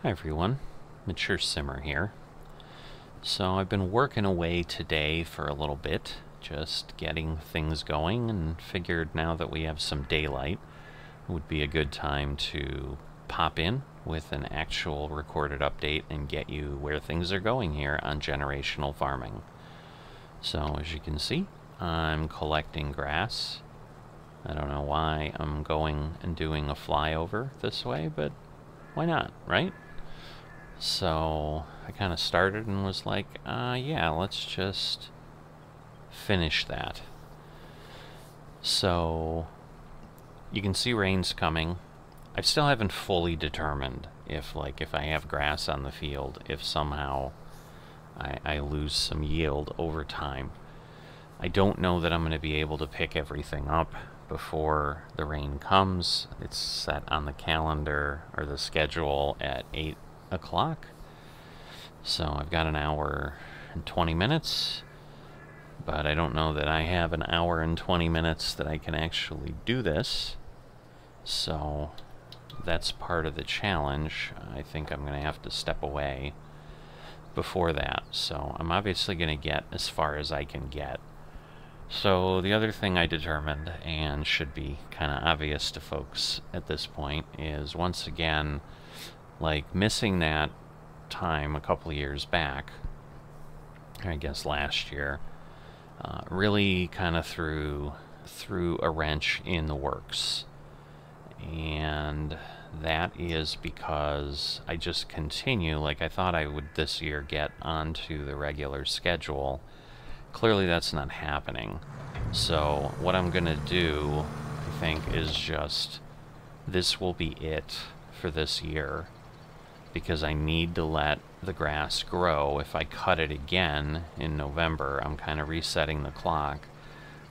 Hi everyone, Mature Simmer here. So I've been working away today for a little bit, just getting things going, and figured now that we have some daylight, it would be a good time to pop in with an actual recorded update and get you where things are going here on generational farming. So as you can see, I'm collecting grass. I don't know why I'm going and doing a flyover this way, but why not, right? So I kind of started and was like, yeah, let's just finish that. So you can see rain's coming. I still haven't fully determined if I have grass on the field, if somehow I lose some yield over time. I don't know that I'm going to be able to pick everything up before the rain comes. It's set on the calendar or the schedule at 8 o'clock. So I've got an hour and 20 minutes, but I don't know that I have an hour and 20 minutes that I can actually do this. So that's part of the challenge. I think I'm going to have to step away before that. So I'm obviously going to get as far as I can get. So the other thing I determined, and should be kind of obvious to folks at this point, is once again, like missing that time a couple of years back, I guess last year, really kind of threw a wrench in the works. And that is because I just continue, like I thought I would this year get onto the regular schedule. Clearly that's not happening. So what I'm gonna do, I think, is just, this will be it for this year, because I need to let the grass grow. If I cut it again in November, I'm kind of resetting the clock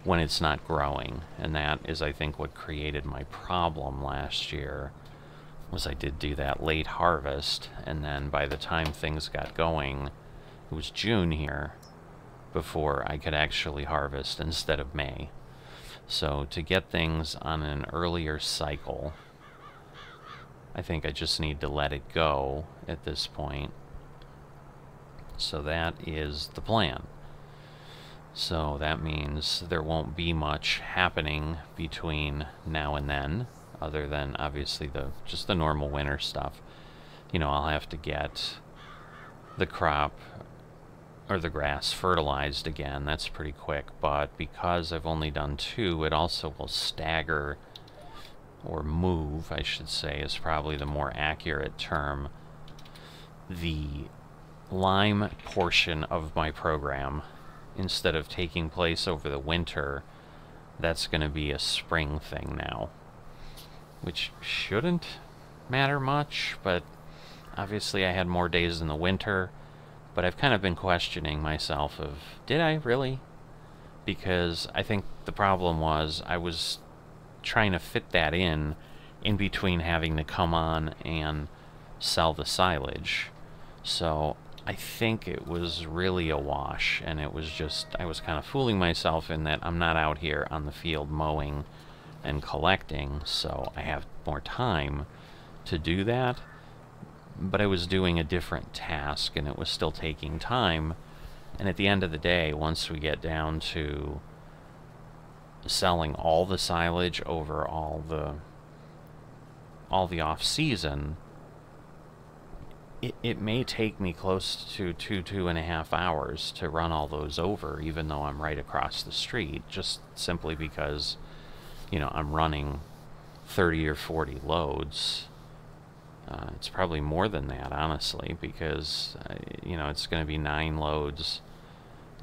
when it's not growing. And that is, I think, what created my problem last year, was I did do that late harvest, and then by the time things got going, it was June here before I could actually harvest instead of May. So to get things on an earlier cycle, I think I just need to let it go at this point. So that is the plan. So that means there won't be much happening between now and then, other than obviously just the normal winter stuff. You know, I'll have to get the crop or the grass fertilized again. That's pretty quick, but because I've only done 2, it also will stagger, or move, I should say, is probably the more accurate term, the lime portion of my program. Instead of taking place over the winter, that's going to be a spring thing now, which shouldn't matter much, but obviously I had more days in the winter. But I've kind of been questioning myself of, did I really? Because I think the problem was I was trying to fit that in between having to come on and sell the silage. So I think it was really a wash, and it was just, I was kind of fooling myself in that I'm not out here on the field mowing and collecting, so I have more time to do that. But I was doing a different task, and it was still taking time. And at the end of the day, once we get down to selling all the silage over all the off-season, it may take me close to 2.5 hours to run all those over, even though I'm right across the street, just simply because, you know, I'm running 30 or 40 loads. It's probably more than that, honestly, because, you know, it's going to be 9 loads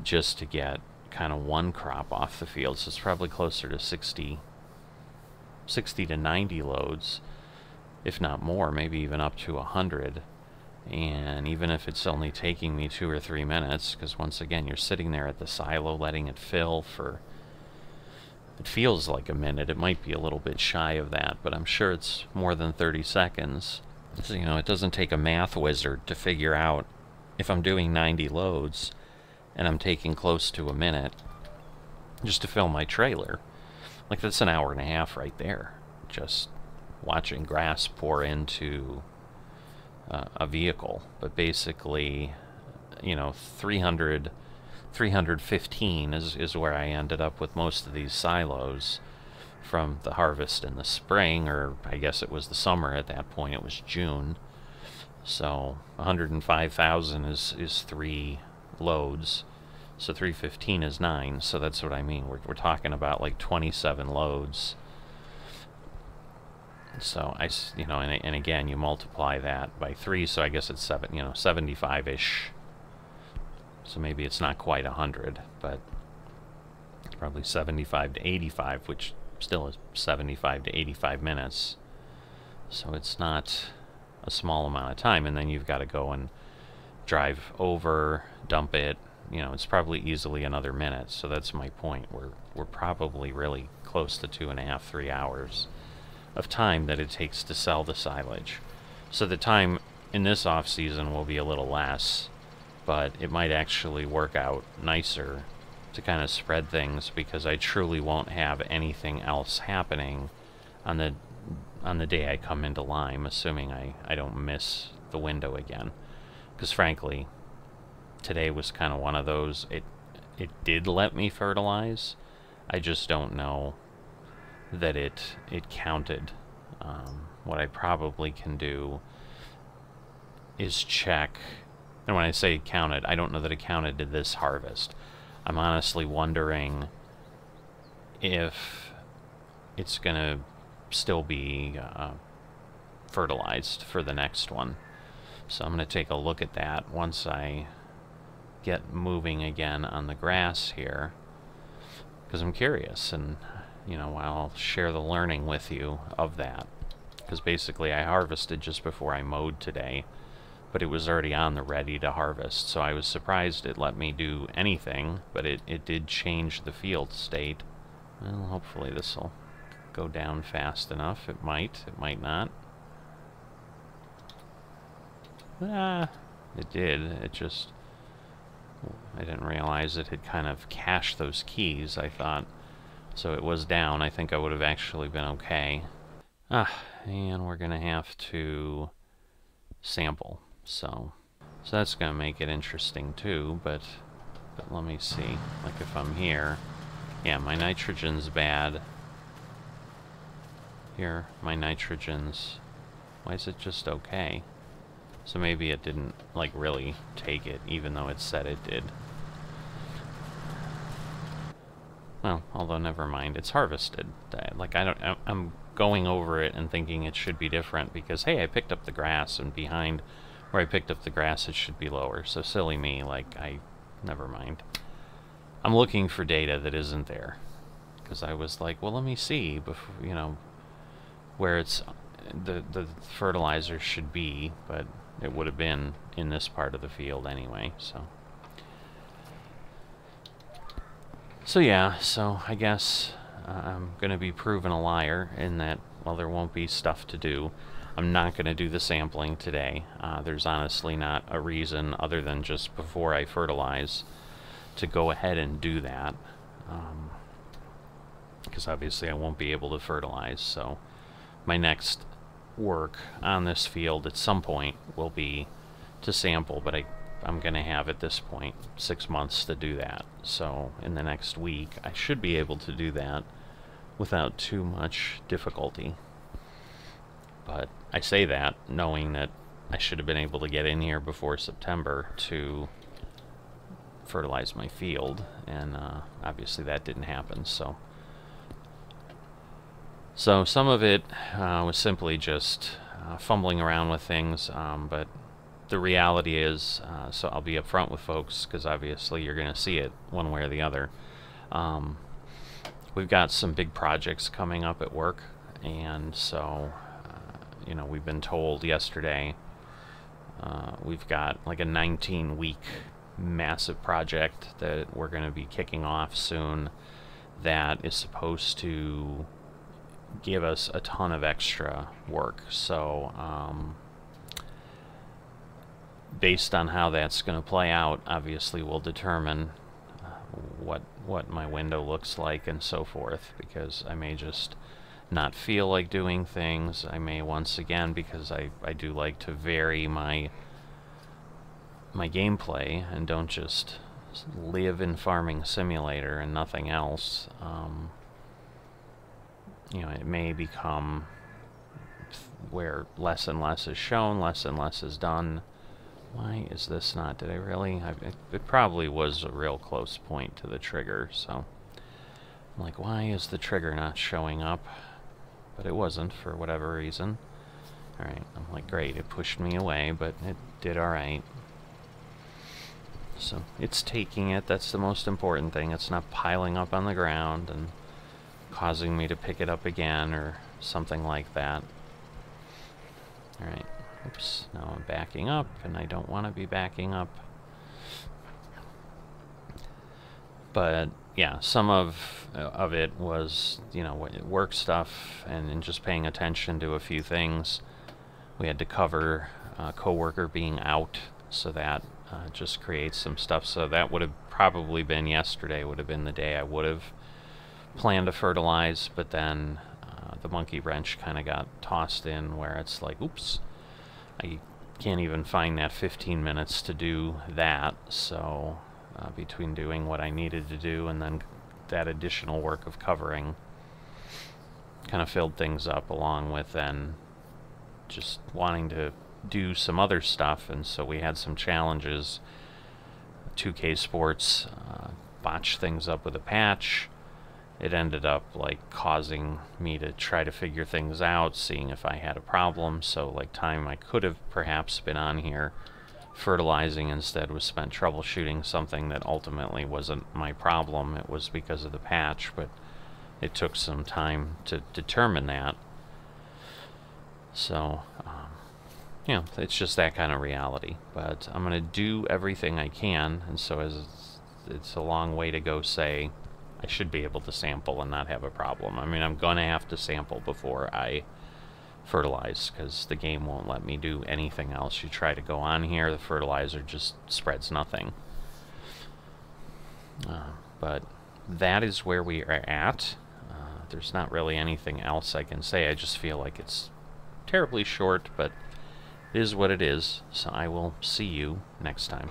just to get kind of one crop off the field. So it's probably closer to 60 to 90 loads, if not more, maybe even up to 100. And even if it's only taking me 2 or 3 minutes, because once again, you're sitting there at the silo letting it fill for, it feels like a minute. It might be a little bit shy of that, but I'm sure it's more than 30 seconds. So, you know, it doesn't take a math wizard to figure out if I'm doing 90 loads and I'm taking close to a minute just to fill my trailer. Like, that's an hour and a half right there, just watching grass pour into a vehicle. But basically, you know, 315 is where I ended up with most of these silos from the harvest in the spring, or I guess it was the summer at that point. It was June. So 105,000 is 3 loads. So 315 is 9. So that's what I mean. We're talking about like 27 loads. So you know, and again, you multiply that by 3, so I guess it's 75-ish. So maybe it's not quite 100, but probably 75 to 85, which still is 75 to 85 minutes. So it's not a small amount of time, and then you've got to go and drive over, dump it. You know, it's probably easily another minute. So that's my point. We're probably really close to 2.5, 3 hours of time that it takes to sell the silage. So the time in this off season will be a little less, but it might actually work out nicer to kind of spread things, because I truly won't have anything else happening on the day I come into Lyme, assuming I don't miss the window again. Because frankly, today was kind of one of those, it did let me fertilize. I just don't know that it counted. What I probably can do is check, and when I say it counted, I don't know that it counted to this harvest. I'm honestly wondering if it's gonna still be fertilized for the next one. So I'm gonna take a look at that once I get moving again on the grass here, because I'm curious, and you know, I'll share the learning with you of that. Because basically I harvested just before I mowed today, but it was already on the ready to harvest, so I was surprised it let me do anything, but it did change the field state. Well, hopefully this will go down fast enough. It might not. It did. It just, I didn't realize it had kind of cached those keys, I thought. So it was down. I think I would have actually been okay. And we're gonna have to sample. So that's gonna make it interesting too, but let me see. Like if I'm here, yeah, my nitrogen's bad. Here, my nitrogen's, why is it just okay? So maybe it didn't like really take it, even though it said it did. Well, although never mind, it's harvested. Like I'm going over it and thinking it should be different because, hey, I picked up the grass, and behind where I picked up the grass it should be lower. So silly me, like never mind. I'm looking for data that isn't there, because I was like, well, let me see before, you know, where it's the fertilizer should be, but it would have been in this part of the field anyway. So yeah, so I guess I'm going to be proven a liar in that, well, there won't be stuff to do. I'm not going to do the sampling today. There's honestly not a reason other than just before I fertilize to go ahead and do that. Because obviously I won't be able to fertilize, so my next work on this field at some point will be to sample, but I'm going to have at this point 6 months to do that. So in the next week I should be able to do that without too much difficulty. But I say that knowing that I should have been able to get in here before September to fertilize my field, and obviously that didn't happen. So some of it was simply just fumbling around with things, but the reality is, so I'll be upfront with folks, because obviously you're going to see it one way or the other. We've got some big projects coming up at work, and so, you know, we've been told yesterday we've got like a 19-week massive project that we're going to be kicking off soon that is supposed to give us a ton of extra work. So based on how that's going to play out, obviously will determine what my window looks like and so forth, because I may just not feel like doing things, I may once again, because I do like to vary my gameplay and don't just live in Farming Simulator and nothing else. You know, it may become where less and less is shown, less and less is done. Why is this not? Did I really? It probably was a real close point to the trigger, so I'm like, why is the trigger not showing up? But it wasn't, for whatever reason. Alright, I'm like, great, it pushed me away, but it did alright. So, it's taking it, that's the most important thing. It's not piling up on the ground and causing me to pick it up again or something like that. Alright, oops, now I'm backing up, and I don't want to be backing up. But, yeah, some of it was, you know, work stuff and just paying attention to a few things. We had to cover a coworker being out, so that just creates some stuff. So that would have probably been yesterday, would have been the day I would have planned to fertilize, but then the monkey wrench kind of got tossed in where it's like, oops, I can't even find that 15 minutes to do that. So between doing what I needed to do and then that additional work of covering, kind of filled things up, along with then just wanting to do some other stuff. And so we had some challenges. 2K Sports botched things up with a patch. It ended up like causing me to try to figure things out, seeing if I had a problem. So like time I could have perhaps been on here fertilizing instead was spent troubleshooting something that ultimately wasn't my problem. It was because of the patch, but it took some time to determine that. So, you know, it's just that kind of reality. But I'm going to do everything I can, and so as it's a long way to go say I should be able to sample and not have a problem. I mean, I'm going to have to sample before I fertilize, because the game won't let me do anything else. You try to go on here, the fertilizer just spreads nothing. But that is where we are at. There's not really anything else I can say. I just feel like it's terribly short, but it is what it is. So I will see you next time.